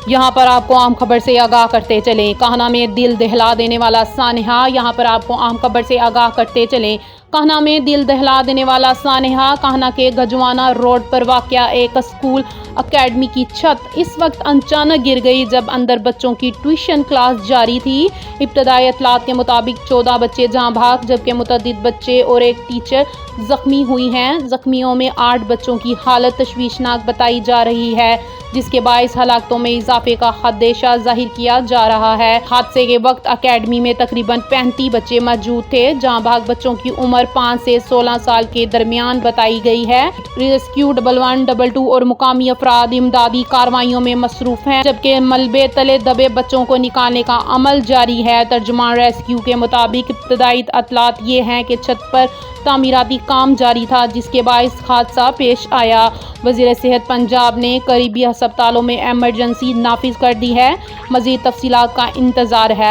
یہاں پر آپ کو عام خبر سے آگاہ کرتے چلیں۔ کاہنہ میں دل دہلا دینے والا سانحہ، یہاں پر آپ کو عام خبر سے آگاہ کرتے چلیں۔ کاہنہ میں دل دہلا دینے والا سانحہ، کاہنہ کے گجوانہ روڈ پر واقع ایک اسکول اکیڈمی کی چھت اس وقت اچانک گر گئی جب اندر بچوں کی ٹیوشن کلاس جاری تھی۔ ابتدائی اطلاعات کے مطابق 14 بچے جاں بحق جبکہ متعدد بچے اور ایک ٹیچر زخمی ہوئی ہیں۔ زخمیوں میں 8 بچوں کی حالت تشویشناک بتائی جا رہی ہے، جس کے باعث ہلاکتوں میں اضافے کا خدشہ ظاہر کیا جا رہا ہے۔ حادثے کے وقت اکیڈمی میں تقریباً 35 بچے موجود تھے۔ جاں بحق بچوں کی عمر 5 سے 16 سال کے درمیان بتائی گئی ہے۔ ریسکیو 1112 اور مقامی افراد امدادی کارروائیوں میں مصروف ہیں، جبکہ ملبے تلے دبے بچوں کو نکالنے کا عمل جاری ہے۔ ترجمان ریسکیو کے مطابق ابتدائی اطلاعات یہ ہیں کہ چھت پر تعمیراتی کام جاری تھا، جس کے باعث حادثہ پیش آیا۔ وزیر صحت پنجاب نے قریبی ہسپتالوں میں ایمرجنسی نافذ کر دی ہے۔ مزید تفصیلات کا انتظار ہے۔